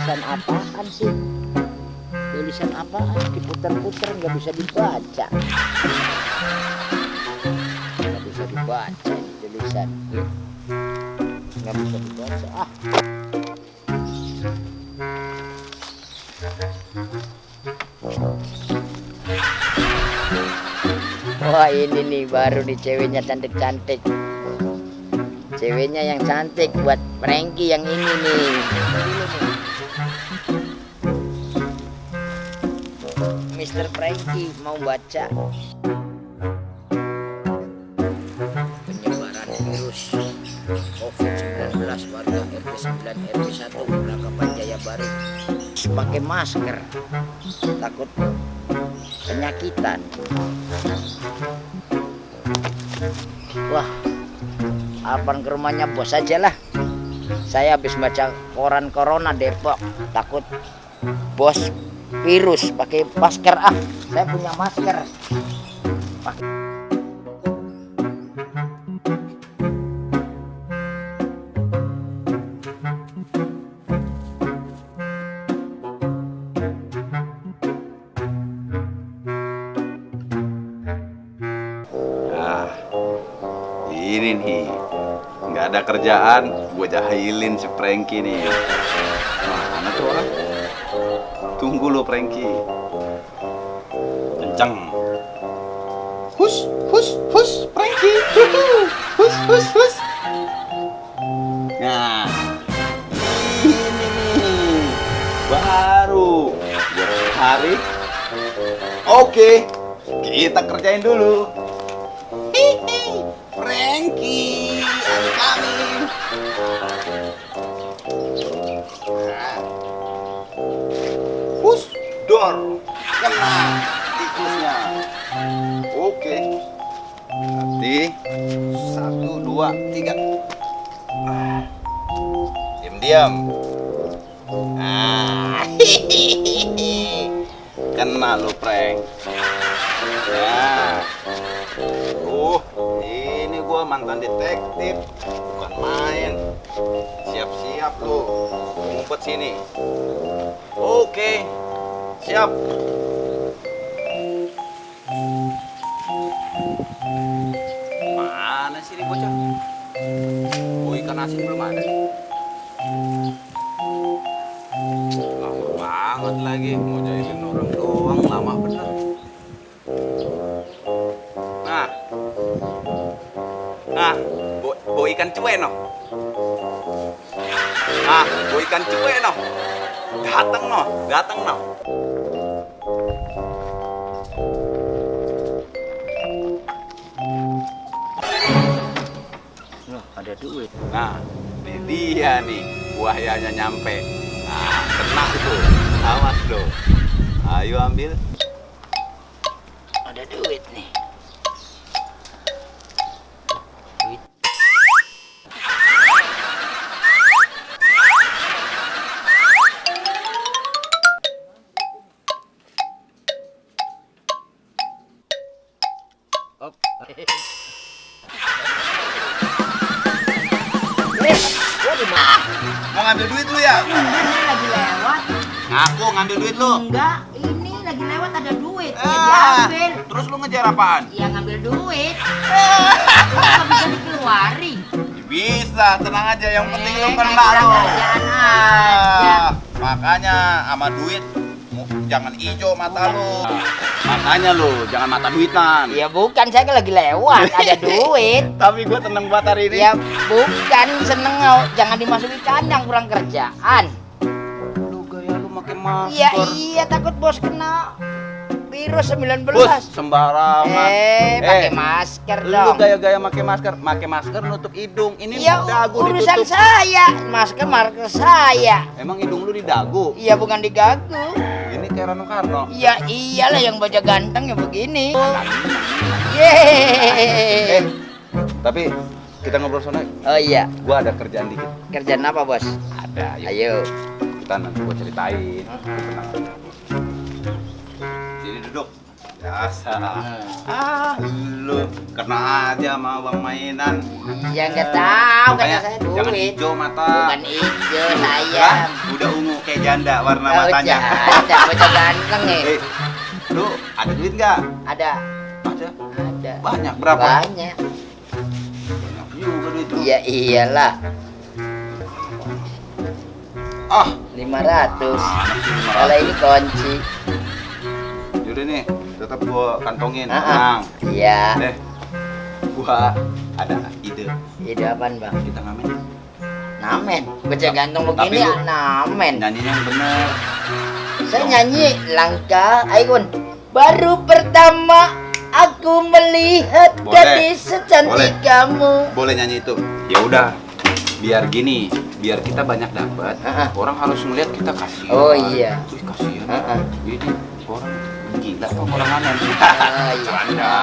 tulisan apaan sih? Tulisan apaan? Diputer-puter nggak bisa dibaca. Nggak bisa dibaca ini tulisan. Nggak bisa dibaca. Ah. Wah ini nih baru nih ceweknya cantik-cantik. Ceweknya yang cantik buat Frankie yang ini nih. Mr. Frankie mau baca. Penyebaran virus COVID-19 warga RT 9 RW 1 Rangkapan Jaya Baru. Pakai masker. Takut penyakitan. Wah, apaan ke rumahnya bos aja lah. Saya habis baca koran corona Depok, takut bos virus pakai masker. Ah, saya punya masker. Ini nih, nggak ada kerjaan, gue jahilin si Frankie nih. Mana tuh orang? Tunggu lo Frankie. Kenceng. Hus, Frankie. Hus. Nah, ini nih, baru gue tarik. Oke, kita kerjain dulu. Frankie, I'm coming. Push door, kena tikusnya. Oke. Nanti 1, 2, 3. Diam. Kena lo Frank. Ya. Ini gua mantan detektif, bukan main. Siap-siap lu, ngumpet sini. Oke, siap. Mana sih ini bocah? Oh, ikan asin belum ada. Lama banget lagi, mau jahilin orang doang, lama bener. Nah, bo ikan cuek no. Nah, bo ikan cuek no. Datang no. Loh, ada duit. Nah, ini dia nih, buayanya nyampe. Nah, kena tuh. Awas lo. Ayo ambil. Ada duit nih. Mau ngambil duit lu ya? Ini lagi lewat. Ngaku ngambil duit lu? Enggak, ini lagi lewat ada duit. Ya diambil. Terus lu ngejar apaan? Ya ngambil duit. Nggak bisa dikeluarin. Bisa, tenang aja. Yang penting lu kena kayak lu. kerjaan aja. Makanya sama duit jangan ijo mata lu. Makanya lu jangan mata duitan. Ya bukan, saya kan lagi lewat, ada duit. Tapi gue seneng banget hari ini. Ya bukan seneng, jangan dimasukin kandang, kurang kerjaan. Lu gaya lu pakai masker. Iya iya, takut bos kena virus 19. Bos, sembarangan. Pakai masker Lu dong. gaya-gaya pakai masker nutup hidung. Ini Ya dagu urusan ditutup. saya, masker saya. Emang hidung lu di dagu? Iya bukan di gagu. Ini kayak Rano Karno. Ya iyalah, yang baca ganteng ya begini. Yeay. Tapi kita ngobrol sana. Oh iya, Gua ada kerjaan dikit. kerjaan apa bos? Ada. Ayo. Kita nanti gua ceritain. Tenang. Sini duduk. Biasa. Lu kena aja sama uang mainan. Ya nggak tahu, Makanya kata saya jangan duit. hijau mata. Bukan hijau Lah, saya. udah ungu. kayak janda warna Oh, matanya. Ada bocah ganteng nih. Lu ada duit nggak? Ada. Ada. Ada. Banyak berapa? Banyak. Banyak juga duit lu. Iya iyalah. Ah, 500. mana sih 500? Kalau ini kunci. Yaudah nih, tetap gua kantongin. Ah, ah. Tenang. Iya. Gua ada ide. Ide apaan, Bang? Kita ngamen. Namen. Bocah ganteng Tapi begini ya lu- namen. Nyanyinya yang bener. Saya nyanyi langkah Aikun. Baru pertama aku melihat Boleh. gadis secantik Boleh. kamu. Boleh nyanyi itu. Ya udah. Biar gini, biar kita banyak dapat, Ah, ah. orang harus ngeliat kita kasihan. Oh, iya. Wih, kasihan. Ah, ah. Ini orang gila apa orang aneh. Ah, iya. Canda.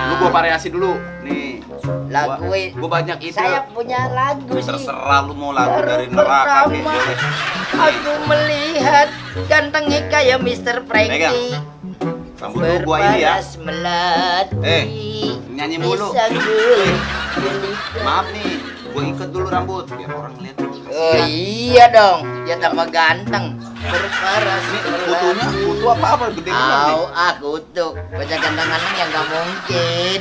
Lu gua variasi dulu. Nih. Lagu Gua banyak ide. saya punya lagu sih. Terserah lu mau lagu Baru dari neraka kayak pertama boleh. aku melihat gantengnya kayak Mr. Frankie. Rambut lu gua ini ya. Berparas melati. Nyanyi mulu. Bisa gue. Maaf nih, gua ikat dulu rambut biar orang lihat. Oh iya dong, dia tambah ganteng. Berparas Ini kutunya, kutu apa gede banget nih. Au, aku tuh baca ganteng-ganteng yang gak mungkin.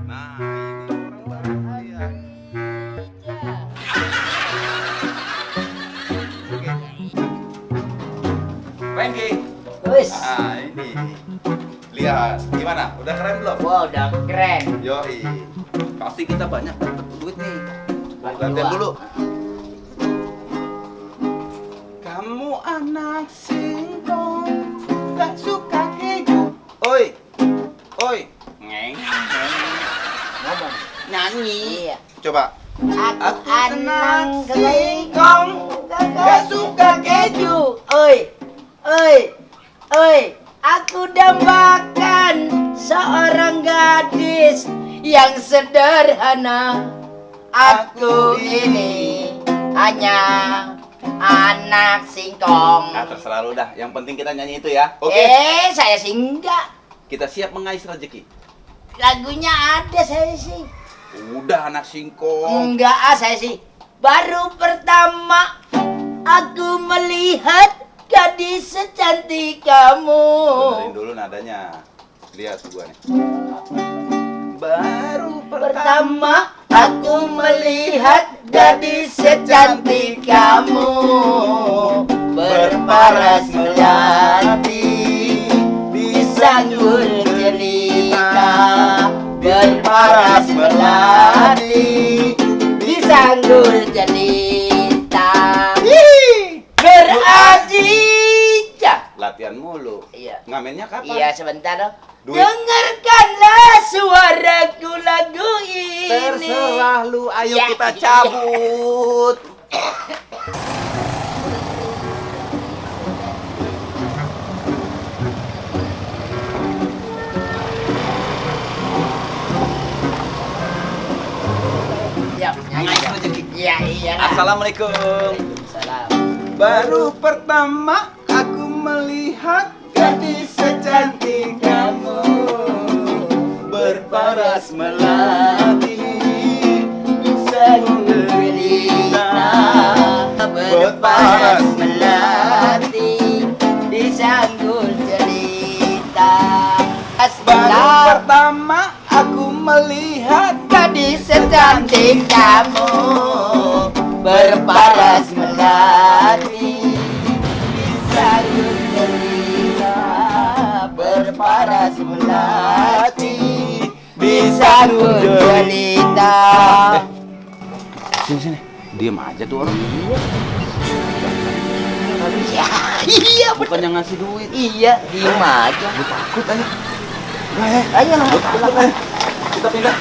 Nah, ini orang bahagia. Oke. Frankie. Wis, Ah, ini. Lihat, gimana? Udah keren belum? wow udah keren. Yoi. Pasti kita banyak dapat duit nih. Bagi Latihan dua. dulu. Kamu anak singkong, gak suka keju. Oi, oi. Ngeng. Ngomong. Nyanyi. Iya. Coba. Aku anak singkong, gak suka keju. Oi, oi, oi. Aku dambakan seorang gadis yang sederhana. Aku ini hanya anak singkong. Nah, terserah lu dah. Yang penting kita nyanyi itu ya. Oke. Saya sih enggak. Kita siap mengais rezeki. Lagunya ada saya sih. Udah anak singkong. Enggak, saya sih. Baru pertama aku melihat gadis secantik kamu. Benerin dulu nadanya. Lihat gua nih. Baru Pertama aku melihat gadis secantik kamu, berparas melati di sanggul jelita, berparas melati di sanggul jelita. Berajija. latihan mulu. Iya. Ngamennya kapan? Iya sebentar dong. Duit. Dengarkanlah suaraku lagu ini. Terserah lu, ayo Ya, kita iya. cabut. Ya, Ngais rezeki. Iya, iya. Assalamualaikum. Waalaikumsalam. Baru pertama aku melihat gadis secantik kamu, berparas melati Sanggul jelita, berparas melati di sanggul jelita. Baru pertama aku melihat Gadis secantik kamu, berparas melati di sanggul jelita, berparas melati di sanggul jelita. Sini sini, diam aja tuh orang. Ya, iya bener. Bukan yang ngasih duit. Iya, diem aja. Gue takut aja. Ayo, Gue takut aja. Kita pindah.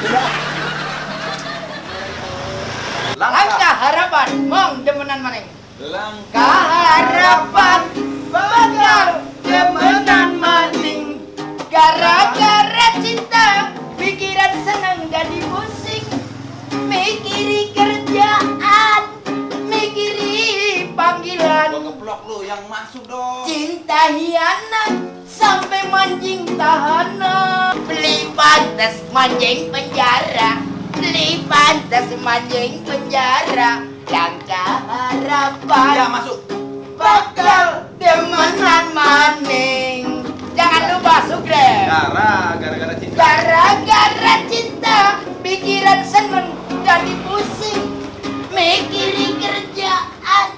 Langkah harapan, mong demenan mana? Langkah Harapan bakal demenan maning. Gara-gara cinta, pikiran senang jadi pusing. Mikiri kerjaan, mikiri sok lu yang masuk dong. Cinta hianat sampai manjing tahanan. Beli pantas manjing penjara. Beli pantas manjing penjara. Langkah harapan. Ya masuk. Bakal demenan maning. Jangan lupa Sugre. Gara-gara cinta. Gara-gara cinta pikiran seneng jadi pusing. Mikirin kerjaan.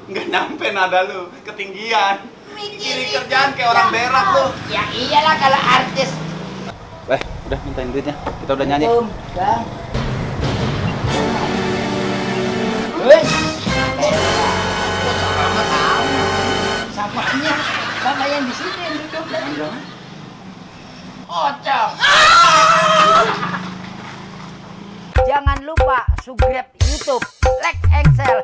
Nggak nyampe nada lu, ketinggian. Mikirin kerjaan kayak orang berak lu. Ya iyalah kalau artis. Udah mintain duitnya. Kita udah nyanyi. Bang. Wes. Samanya sama yang di sini yang duduk tadi. Ocong. Jangan lupa subscribe YouTube, like, and share.